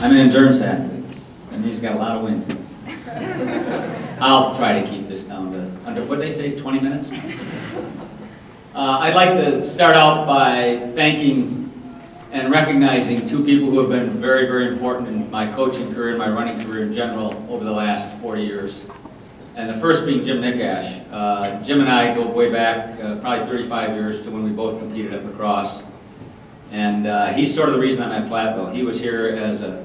I'm an endurance athlete, and he's got a lot of wind. I'll try to keep this down to under, what they say, 20 minutes? I'd like to start out by thanking and recognizing two people who have been very, very important in my coaching career and my running career in general over the last 40 years. And the first being Jim Nickash. Jim and I go way back, probably 35 years to when we both competed at lacrosse. And he's sort of the reason I'm at Platteville. He was here as a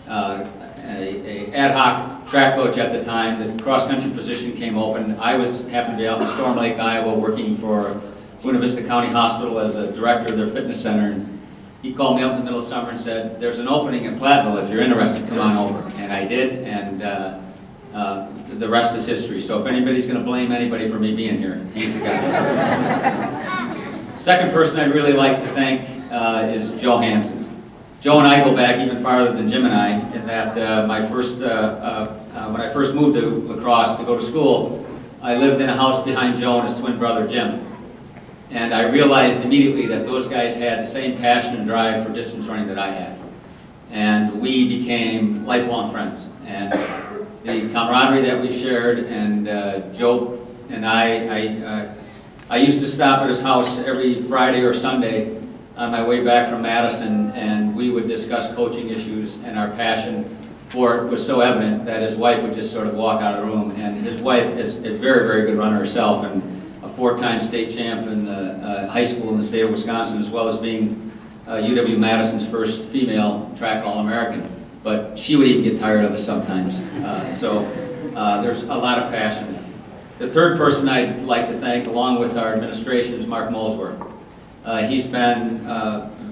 ad hoc track coach at the time. The cross-country position came open. I happened to be out in Storm Lake, Iowa, working for Buena Vista County Hospital as a director of their fitness center. And he called me up in the middle of summer and said, "There's an opening in Platteville. If you're interested, come on over." And I did, and the rest is history. So if anybody's going to blame anybody for me being here, he's the guy. Second person I'd really like to thank is Joe Hansen. Joe and I go back even farther than Jim and I, in that when I first moved to La Crosse to go to school, I lived in a house behind Joe and his twin brother Jim. And I realized immediately that those guys had the same passion and drive for distance running that I had. And we became lifelong friends. And the camaraderie that we shared, and Joe and I used to stop at his house every Friday or Sunday on my way back from Madison, and we would discuss coaching issues, and our passion for it was so evident that his wife would just sort of walk out of the room. And his wife is a very, very good runner herself, and a four-time state champ in the high school in the state of Wisconsin, as well as being UW-Madison's first female track All-American. But she would even get tired of us sometimes. So there's a lot of passion. The third person I'd like to thank, along with our administration, is Mark Molesworth. He's been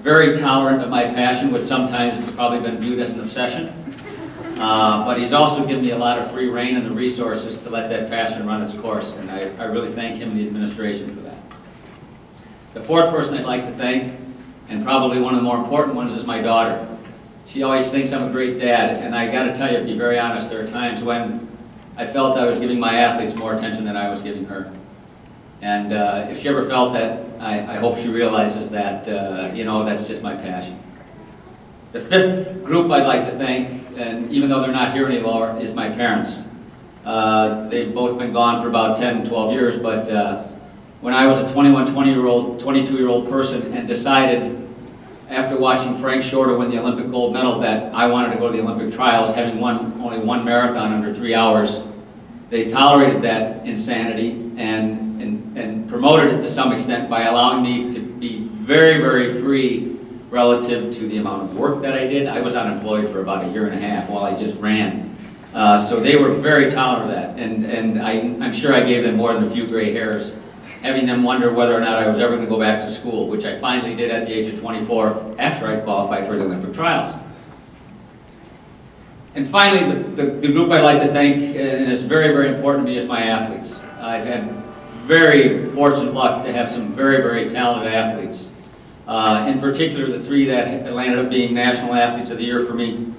very tolerant of my passion, which sometimes has probably been viewed as an obsession. But he's also given me a lot of free rein and the resources to let that passion run its course, and I really thank him and the administration for that. The fourth person I'd like to thank, and probably one of the more important ones, is my daughter. She always thinks I'm a great dad, and I got to tell you, to be very honest, there are times when I felt I was giving my athletes more attention than I was giving her. And if she ever felt that, I hope she realizes that, you know, that's just my passion. The fifth group I'd like to thank, and even though they're not here anymore, is my parents. They've both been gone for about 10, 12 years, but when I was a 21-year-old, 22-year-old person and decided, after watching Frank Shorter win the Olympic gold medal, that I wanted to go to the Olympic trials, having won only one marathon under 3 hours, they tolerated that insanity and promoted it to some extent by allowing me to be very, very free relative to the amount of work that I did. I was unemployed for about 1.5 years while I just ran. So they were very tolerant of that, and I'm sure I gave them more than a few gray hairs, having them wonder whether or not I was ever going to go back to school, which I finally did at the age of 24 after I qualified for the Olympic trials. And finally, the group I'd like to thank, and it's very, very important to me, is my athletes. I've had very fortunate luck to have some very, very talented athletes. In particular, the three that landed up being National Athletes of the Year for me: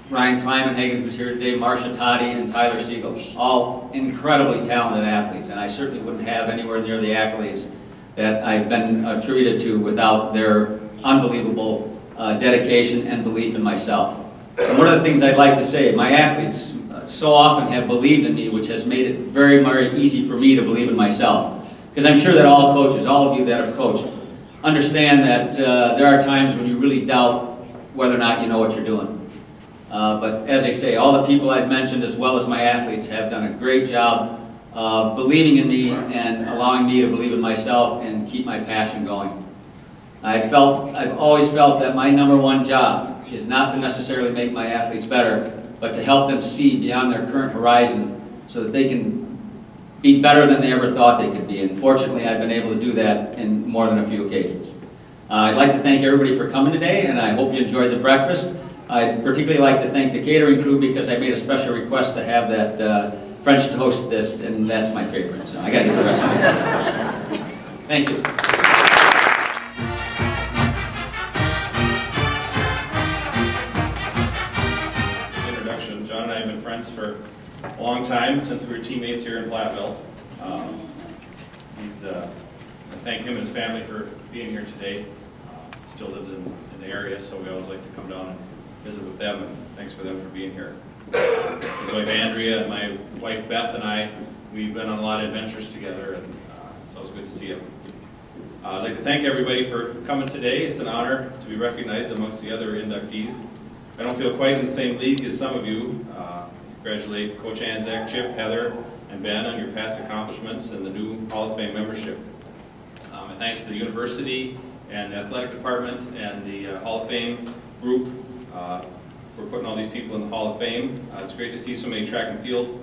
Ryan Kleiman-Hagen, who's here today, Marcia Toddy, and Tyler Siegel. All incredibly talented athletes, and I certainly wouldn't have anywhere near the accolades that I've been attributed to without their unbelievable dedication and belief in myself. And one of the things I'd like to say, my athletes so often have believed in me, which has made it very, very easy for me to believe in myself. Because I'm sure that all coaches, all of you that have coached, understand that there are times when you really doubt whether or not you know what you're doing. But as I say, all the people I've mentioned, as well as my athletes, have done a great job of believing in me and allowing me to believe in myself and keep my passion going. I've always felt that my #1 job is not to necessarily make my athletes better, but to help them see beyond their current horizon so that they can be better than they ever thought they could be. And fortunately, I've been able to do that in more than a few occasions. I'd like to thank everybody for coming today, and I hope you enjoyed the breakfast. I'd particularly like to thank the catering crew, because I made a special request to have that French toast disc, and that's my favorite, so I got to get the rest of it. Thank you. John and I have been friends for a long time, since we were teammates here in Platteville. I thank him and his family for being here today. Still lives in the area, so we always like to come down and visit with them, and thanks for them for being here. His wife Andrea and my wife Beth and I, we've been on a lot of adventures together, and it's always good to see them. I'd like to thank everybody for coming today. It's an honor to be recognized amongst the other inductees. I don't feel quite in the same league as some of you. Congratulate Coach Antczak, Chip, Heather, and Ben on your past accomplishments and the new Hall of Fame membership. And thanks to the university and the athletic department and the Hall of Fame group for putting all these people in the Hall of Fame. It's great to see so many track and field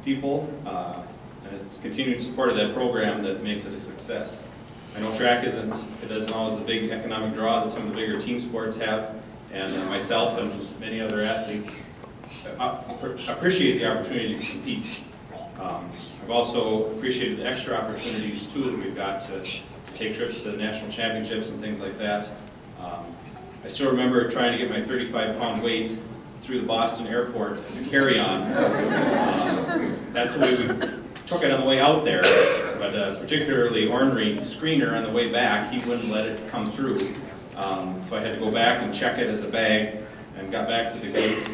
people, and it's continued support of that program that makes it a success. I know track doesn't always the big economic draw that some of the bigger team sports have, and myself and many other athletes appreciate the opportunity to compete. I've also appreciated the extra opportunities too that we've got to take trips to the national championships and things like that. I still remember trying to get my 35-pound weight through the Boston airport as a carry-on. That's the way we took it on the way out there, but a particularly ornery screener on the way back, he wouldn't let it come through. So I had to go back and check it as a bag and got back to the gate.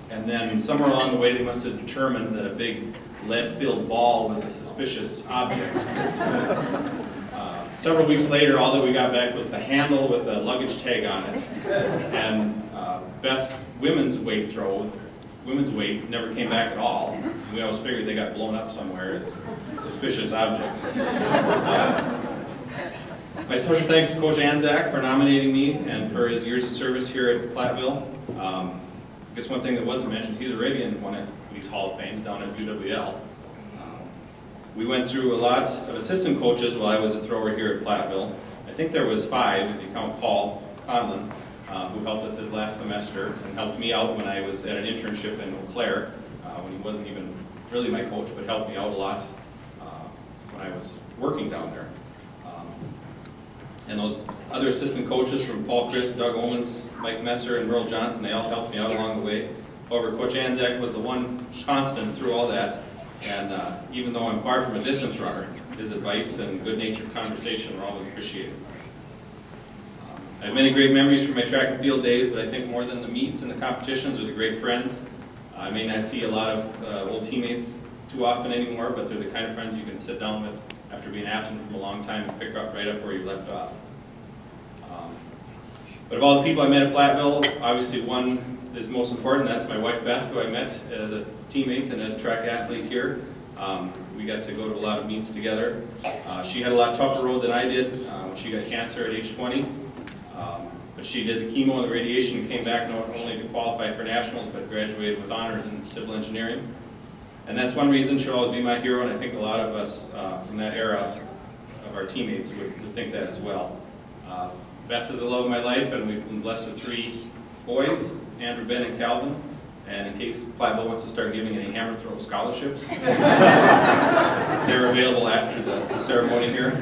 And then somewhere along the way they must have determined that a big lead-filled ball was a suspicious object. Several weeks later, all that we got back was the handle with a luggage tag on it. And Beth's women's weight never came back at all. We always figured they got blown up somewhere as suspicious objects. My special thanks to Coach Antczak for nominating me and for his years of service here at Platteville. I guess one thing that wasn't mentioned, he's already in one of these Hall of Fames down at UW-L. We went through a lot of assistant coaches while I was a thrower here at Platteville. I think there was 5, if you count Paul Conlon, who helped us his last semester and helped me out when I was at an internship in Eau Claire, when he wasn't even really my coach, but helped me out a lot when I was working down there. And those other assistant coaches from Paul Chris, Doug Omens, Mike Messer, and Merle Johnson, they all helped me out along the way. However, Coach Antczak was the one constant through all that, and even though I'm far from a distance runner, his advice and good-natured conversation were always appreciated. I have many great memories from my track and field days, but I think more than the meets and the competitions are the great friends. I may not see a lot of old teammates too often anymore, but they're the kind of friends you can sit down with after being absent from a long time and pick up right up where you left off. But of all the people I met at Platteville, obviously one is most important. That's my wife Beth, who I met as a teammate and a track athlete here. We got to go to a lot of meets together. She had a lot tougher road than I did. She got cancer at age 20. But she did the chemo and the radiation and came back not only to qualify for nationals, but graduated with honors in civil engineering. And that's one reason she'll always be my hero, and I think a lot of us from that era of our teammates would think that as well. Beth is the love of my life, and we've been blessed with 3 boys, Andrew, Ben, and Calvin. And in case Platteville wants to start giving any hammer throw scholarships, they're available after the ceremony here.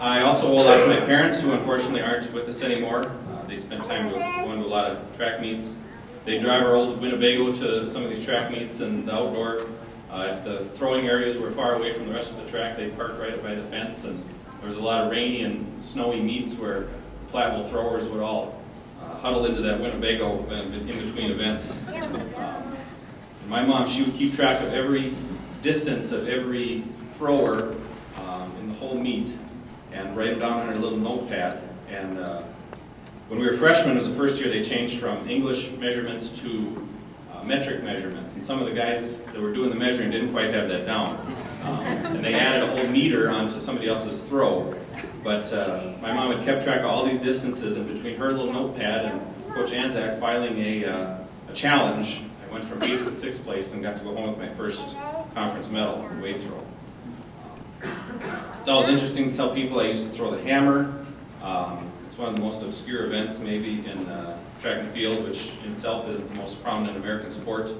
I also owe a lot to my parents, who unfortunately aren't with us anymore. They spent time going to a lot of track meets. They drive our old Winnebago to some of these track meets and the outdoor. If the throwing areas were far away from the rest of the track, they parked right up by the fence, and there was a lot of rainy and snowy meets where Platteville throwers would all huddle into that Winnebago in between events. My mom, she would keep track of every distance of every thrower in the whole meet and write them down on her little notepad. And when we were freshmen, it was the first year they changed from English measurements to metric measurements. And some of the guys that were doing the measuring didn't quite have that down. And they added a whole meter onto somebody else's throw. But my mom had kept track of all these distances, and between her little notepad and Coach Antczak filing a challenge, I went from 8th to 6th place and got to go home with my first conference medal in weight throw. It's always interesting to tell people I used to throw the hammer. It's one of the most obscure events maybe in track and field, which in itself isn't the most prominent American sport.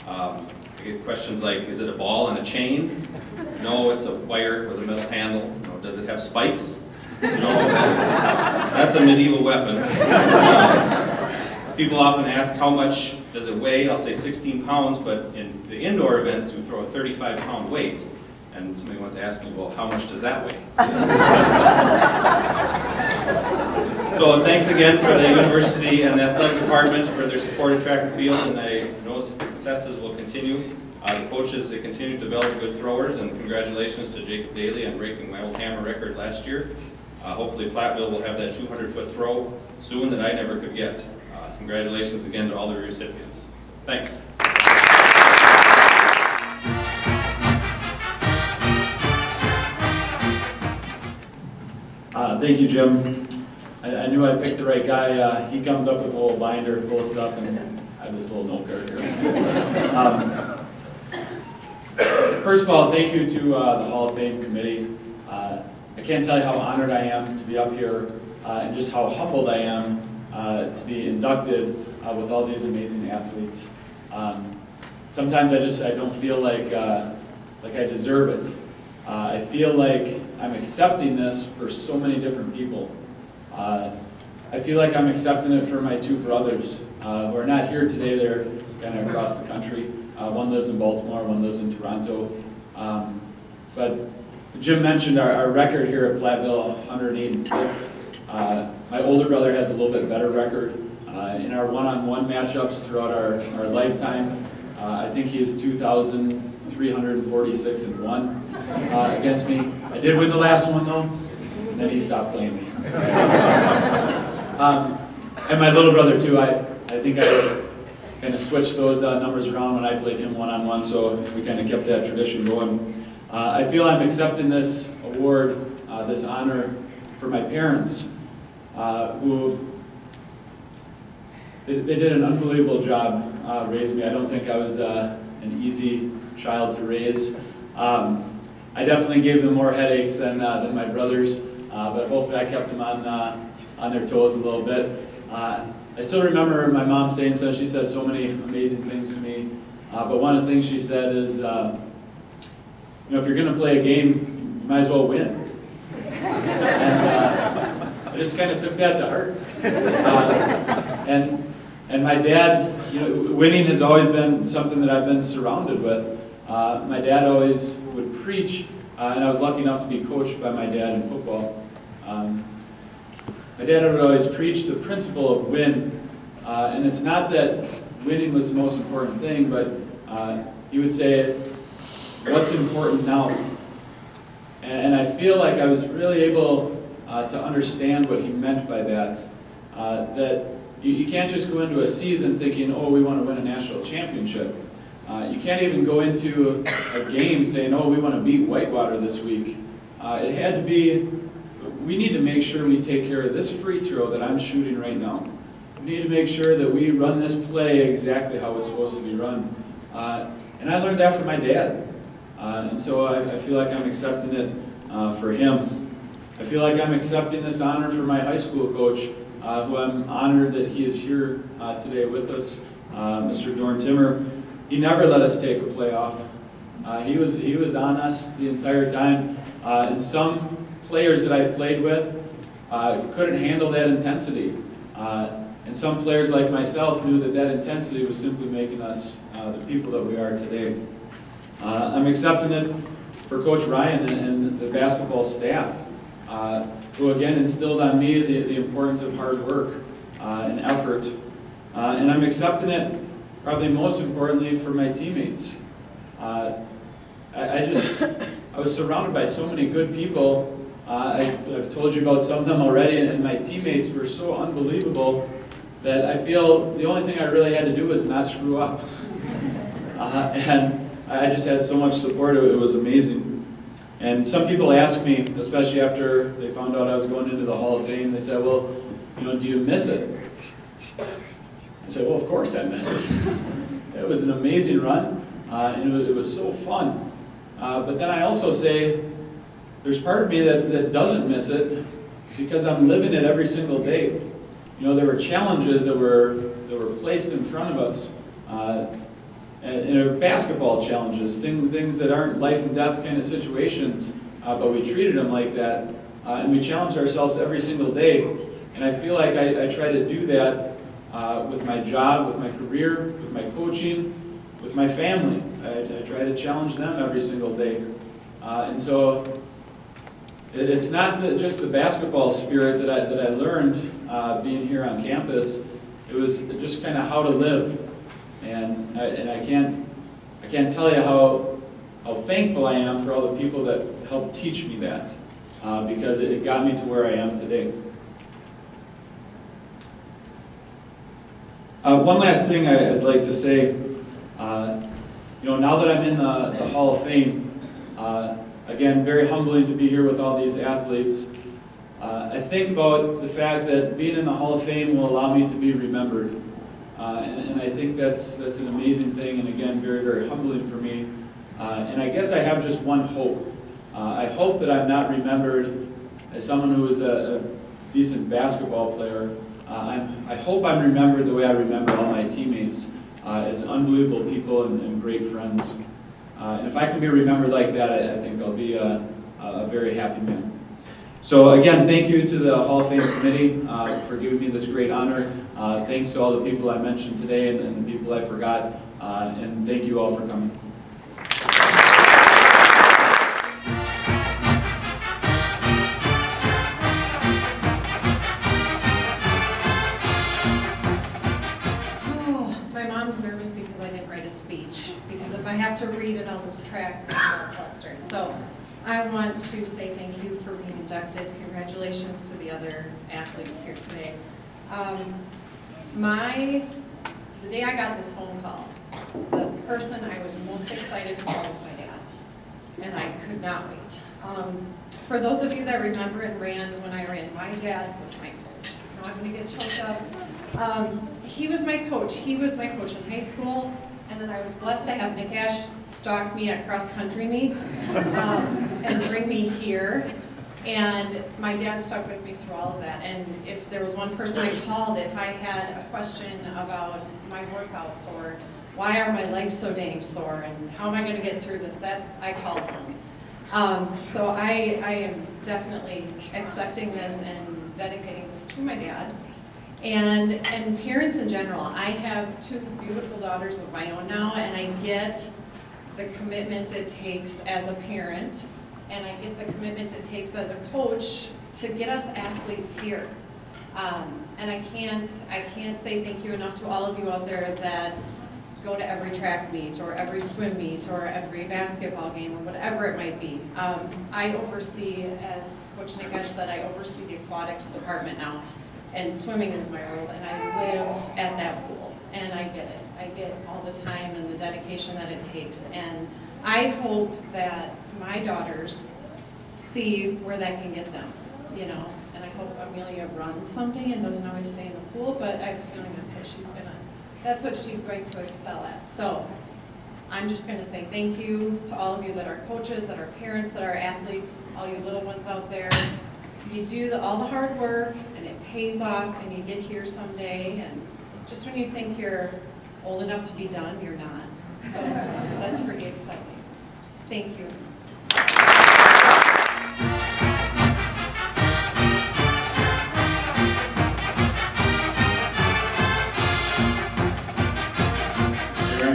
I get questions like, is it a ball and a chain? No, it's a wire with a metal handle. No, does it have spikes? No, that's a medieval weapon. People often ask, how much does it weigh? I'll say 16 pounds, but in the indoor events, we throw a 35-pound weight. And somebody once asked me, well, how much does that weigh? So thanks again for the university and the athletic department for their support of track and field, and I know its successes will continue. The coaches, they continue to develop good throwers, and congratulations to Jacob Daly on breaking my old hammer record last year. Hopefully Platteville will have that 200-foot throw soon that I never could get. Congratulations again to all the recipients. Thanks. Thank you, Jim. I knew I picked the right guy. He comes up with a little binder full of stuff, and I have this little note card here. First of all, thank you to the Hall of Fame committee. I can't tell you how honored I am to be up here, and just how humbled I am to be inducted with all these amazing athletes. Sometimes I don't feel like I deserve it. I feel like I'm accepting this for so many different people. I feel like I'm accepting it for my two brothers who are not here today. They're kind of across the country. One lives in Baltimore, one lives in Toronto. But Jim mentioned our record here at Platteville, 108-6. My older brother has a little bit better record. In our one-on-one matchups throughout our lifetime, I think he is 2,346-1 against me. I did win the last one though, and then he stopped playing me. And my little brother too, I think I kind of switched those numbers around when I played him one-on-one, so we kind of kept that tradition going. I feel I'm accepting this award, this honor, for my parents, who they did an unbelievable job raising me. I don't think I was an easy child to raise. I definitely gave them more headaches than my brothers, but hopefully I kept them on their toes a little bit. I still remember my mom saying so. She said so many amazing things to me, but one of the things she said is, you know, if you're going to play a game, you might as well win. And I just kind of took that to heart. And my dad, you know, winning has always been something that I've been surrounded with. My dad always would preach, and I was lucky enough to be coached by my dad in football. My dad would always preach the principle of win, and it's not that winning was the most important thing, but he would say, what's important now? And I feel like I was really able to understand what he meant by that. That you can't just go into a season thinking, oh, we want to win a national championship. You can't even go into a game saying, oh, we want to beat Whitewater this week. It had to be, we need to make sure we take care of this free throw that I'm shooting right now. We need to make sure that we run this play exactly how it's supposed to be run. And I learned that from my dad. And so I feel like I'm accepting it for him. I feel like I'm accepting this honor for my high school coach, who I'm honored that he is here today with us, Mr. Dorn Timmer. He never let us take a playoff. He was on us the entire time. And some players that I played with couldn't handle that intensity. And some players like myself knew that that intensity was simply making us the people that we are today. I'm accepting it for Coach Bryan and the basketball staff, who again instilled on me the importance of hard work and effort. And I'm accepting it probably most importantly for my teammates. I was surrounded by so many good people. I've told you about some of them already, and my teammates were so unbelievable that I feel the only thing I really had to do was not screw up. And I just had so much support, it was amazing. And some people ask me, especially after they found out I was going into the Hall of Fame, they said, well, you know, do you miss it? I said, well, of course I miss it. It was an amazing run, and it was so fun. But then I also say, there's part of me that doesn't miss it because I'm living it every single day. You know, there were challenges that were placed in front of us. And there were basketball challenges, things that aren't life and death kind of situations, but we treated them like that. And we challenged ourselves every single day. And I feel like I try to do that with my job, with my career, with my coaching, with my family. I try to challenge them every single day. And so it's not just the basketball spirit that I learned being here on campus, it was just kind of how to live. And I can't tell you how thankful I am for all the people that helped teach me that, because it got me to where I am today. One last thing I'd like to say, now that I'm in the Hall of Fame, again, very humbling to be here with all these athletes. I think about the fact that being in the Hall of Fame will allow me to be remembered. And I think that's an amazing thing, and again, very, very humbling for me. And I guess I have just one hope. I hope that I'm not remembered as someone who was a decent basketball player. I hope I'm remembered the way I remember all my teammates, as unbelievable people and great friends. And if I can be remembered like that, I think I'll be a very happy man. So again, thank you to the Hall of Fame committee for giving me this great honor. Thanks to all the people I mentioned today and the people I forgot. And thank you all for coming. My mom's nervous because I didn't write a speech. Because if I have to read it, I'll lose track and get flustered. So I want to say thank you for being inducted. Congratulations to the other athletes here today. The day I got this phone call, the person I was most excited to call was my dad, and I could not wait. For those of you that remember and ran when I ran, my dad was my coach. Now I'm going to get choked up. He was my coach. He was my coach in high school, and then I was blessed to have Nick Ash stalk me at cross-country meets and bring me here. And my dad stuck with me through all of that. And if there was one person I called, if I had a question about my workouts or why are my legs so dang sore and how am I going to get through this, I called him. So I am definitely accepting this and dedicating this to my dad. And parents in general. I have two beautiful daughters of my own now, and I get the commitment it takes as a parent, and I get the commitment it takes as a coach to get us athletes here. And I can't say thank you enough to all of you out there that go to every track meet or every swim meet or every basketball game or whatever it might be. I oversee, as Coach Nick said, I oversee the aquatics department now. And swimming is my role, and I live at that pool, and I get it. I get all the time and the dedication that it takes, and I hope that my daughters see where that can get them, and I hope Amelia runs someday and doesn't always stay in the pool, but I have a feeling that's what she's going to excel at. So I'm just going to say thank you to all of you that are coaches, that are parents, that are athletes, all you little ones out there. You do all the hard work, and it pays off, and you get here someday, and just when you think you're old enough to be done, you're not. So that's pretty exciting. Thank you.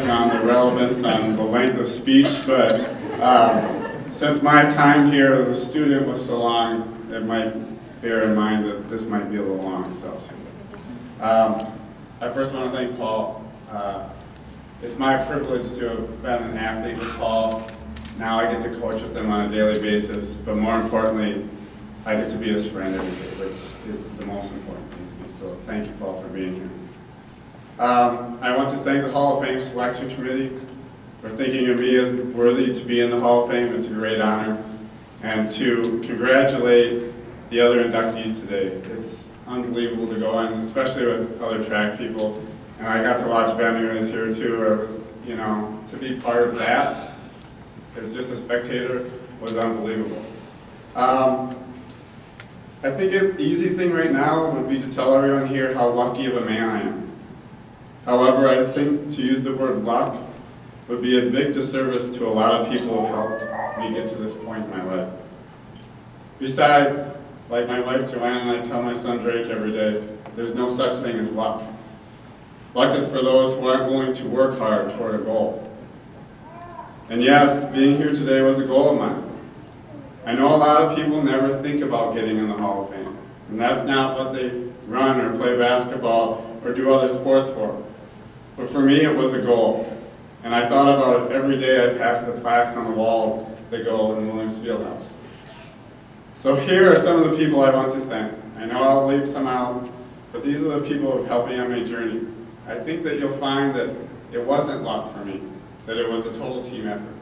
On the relevance on the length of speech, but since my time here as a student was so long, it might bear in mind that this might be a little long. So I first want to thank Paul. It's my privilege to have been an athlete with Paul. Now I get to coach with him on a daily basis, but more importantly, I get to be his friend every day, which is the most important thing to me. So thank you, Paul, for being here. I want to thank the Hall of Fame Selection Committee for thinking of me as worthy to be in the Hall of Fame. It's a great honor. And to congratulate the other inductees today. It's unbelievable to go on, especially with other track people. And I got to watch Ben who was here too. It was, to be part of that as just a spectator was unbelievable. I think the easy thing right now would be to tell everyone here how lucky of a man I am. However, I think to use the word luck would be a big disservice to a lot of people who have helped me get to this point in my life. Besides, like my wife Joanne and I tell my son Drake every day, there's no such thing as luck. Luck is for those who aren't willing to work hard toward a goal. And yes, being here today was a goal of mine. I know a lot of people never think about getting in the Hall of Fame, and that's not what they run or play basketball or do other sports for. But for me, it was a goal. And I thought about it every day I passed the plaques on the walls that go in the Williams Fieldhouse. So here are some of the people I want to thank. I know I'll leave some out, but these are the people who have helped me on my journey. I think that you'll find that it wasn't luck for me, that it was a total team effort.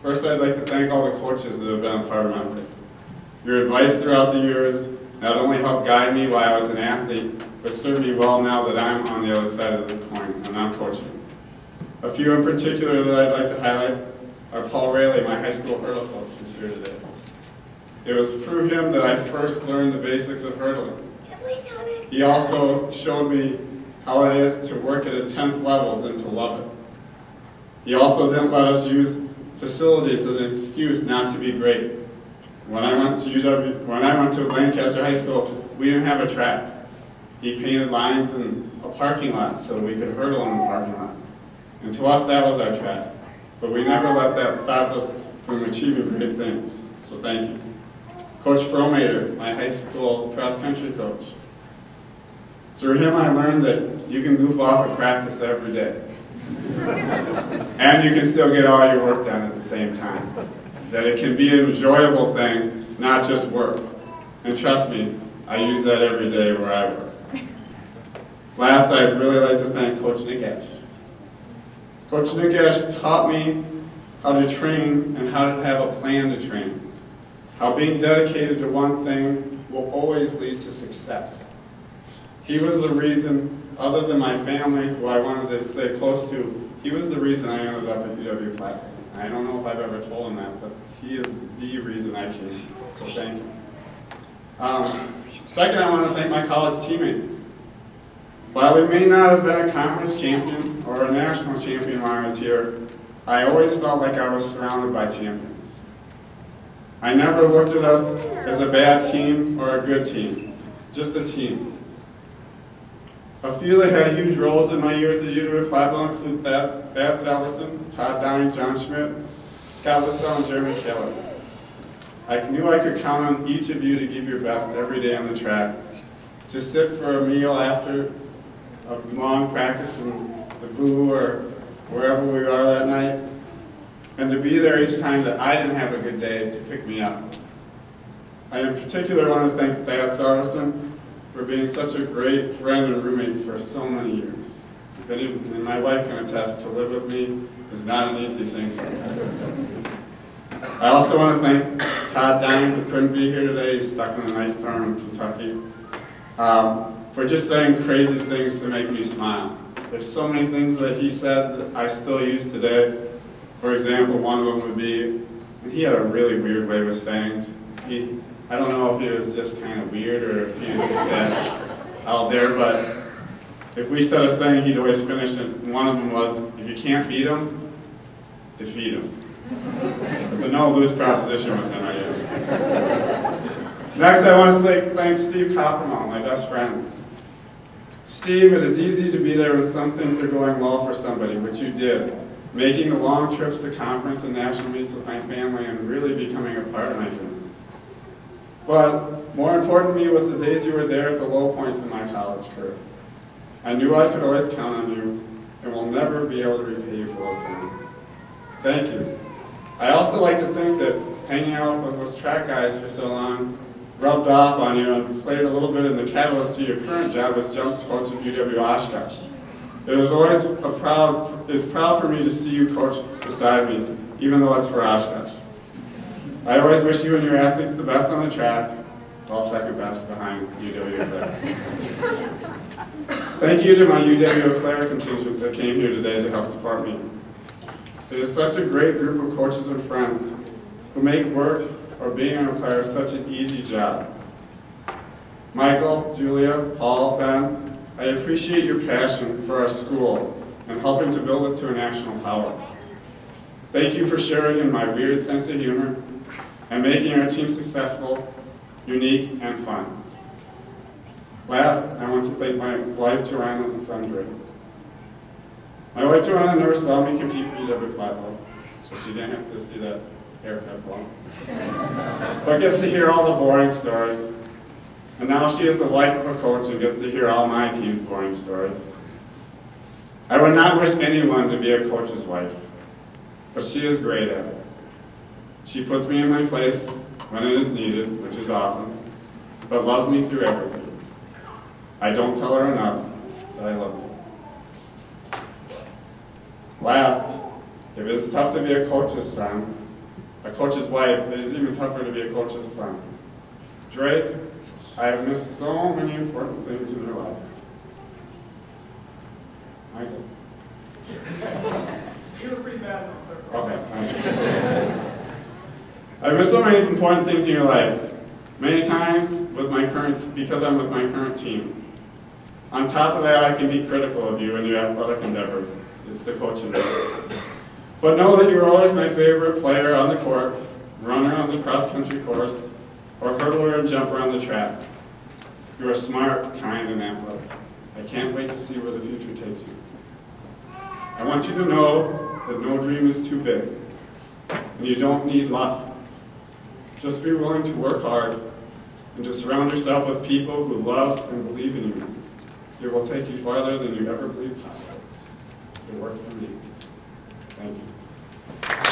First, I'd like to thank all the coaches that have been a part of my life. Your advice throughout the years not only helped guide me while I was an athlete, but served me well now that I'm on the other side of the coin and I'm coaching. A few in particular that I'd like to highlight are Paul Rayleigh, my high school hurdle coach, who's here today. It was through him that I first learned the basics of hurdling. He also showed me how it is to work at intense levels and to love it. He also didn't let us use facilities as an excuse not to be great. When I went to Lancaster High School, we didn't have a track. He painted lines in a parking lot so we could hurdle in the parking lot. And to us, that was our track. But we never let that stop us from achieving great things. So thank you. Coach Fromater, my high school cross-country coach. Through him, I learned that you can goof off at practice every day. And you can still get all your work done at the same time. That it can be an enjoyable thing, not just work. And trust me, I use that every day where I work. Last, I'd really like to thank Coach Nick Ash. Coach Nick Ash taught me how to train and how to have a plan to train. How being dedicated to one thing will always lead to success. He was the reason, other than my family, who I wanted to stay close to, he was the reason I ended up at UW-Platteville. I don't know if I've ever told him that, but he is the reason I came, so thank you. Second, I want to thank my college teammates. While we may not have been a conference champion or a national champion when I was here, I always felt like I was surrounded by champions. I never looked at us as a bad team or a good team, just a team. A few that had huge roles in my years at UW-Platteville include Thad Salverson, Todd Downing, John Schmidt, Scott Litzel, and Jeremy Kehl. I knew I could count on each of you to give your best every day on the track, to sit for a meal after a long practice in the boo or wherever we are that night, and to be there each time that I didn't have a good day to pick me up. I in particular want to thank Thad Salverson for being such a great friend and roommate for so many years. And my wife can attest, to live with me is not an easy thing sometimes. I also want to thank Todd Downing, who couldn't be here today. He's stuck in an ice storm in Kentucky, for just saying crazy things to make me smile. There's so many things that he said that I still use today. For example, one of them would be, and he had a really weird way of saying, I don't know if he was just kind of weird or if he was just out there, but if we said a saying, he'd always finish it. And one of them was, if you can't beat him, defeat him. It's a no-lose proposition with him, I guess. Next, I want to thank Steve Coppermall, my best friend. Steve, it is easy to be there when some things are going well for somebody, which you did. Making the long trips to conference and national meets with my family and really becoming a part of my family. But more important to me was the days you were there at the low points in my college career. I knew I could always count on you and will never be able to repay you for those times. Thank you. I also like to think that hanging out with those track guys for so long rubbed off on you and played a little bit in the catalyst to your current job as jumps coach at UW-Oshkosh. It was always it's proud for me to see you coach beside me, even though it's for Oshkosh. I always wish you and your athletes the best on the track, all second best behind UW-Eau Claire. Thank you to my UW-Eau Claire contingent that came here today to help support me. It is such a great group of coaches and friends who make work or being in Eau Claire such an easy job. Michael, Julia, Paul, Ben, I appreciate your passion for our school and helping to build it to a national power. Thank you for sharing in my weird sense of humor and making our team successful, unique, and fun. Last, I want to thank my wife, Joanna, and son, Breunig. My wife, Joanna, never saw me compete for UW-Platteville, so she didn't have to see that haircut long. But gets to hear all the boring stories. And now she is the wife of a coach and gets to hear all my team's boring stories. I would not wish anyone to be a coach's wife, but she is great at it. She puts me in my place when it is needed, which is often, but loves me through everything. I don't tell her enough that I love her. Last, if it is tough to be a coach's son, a coach's wife, it is even tougher to be a coach's son. Drake, I have missed so many important things in your life. Michael. You were pretty bad. Okay. I've missed so many important things in your life. Many times because I'm with my current team. On top of that, I can be critical of you and your athletic endeavors. It's the coaching. But know that you're always my favorite player on the court, runner on the cross-country course, or hurdler and jumper on the track. You're smart, kind, and athletic. I can't wait to see where the future takes you. I want you to know that no dream is too big, and you don't need luck. Just be willing to work hard and to surround yourself with people who love and believe in you. It will take you farther than you ever believed possible. It worked for me. Thank you.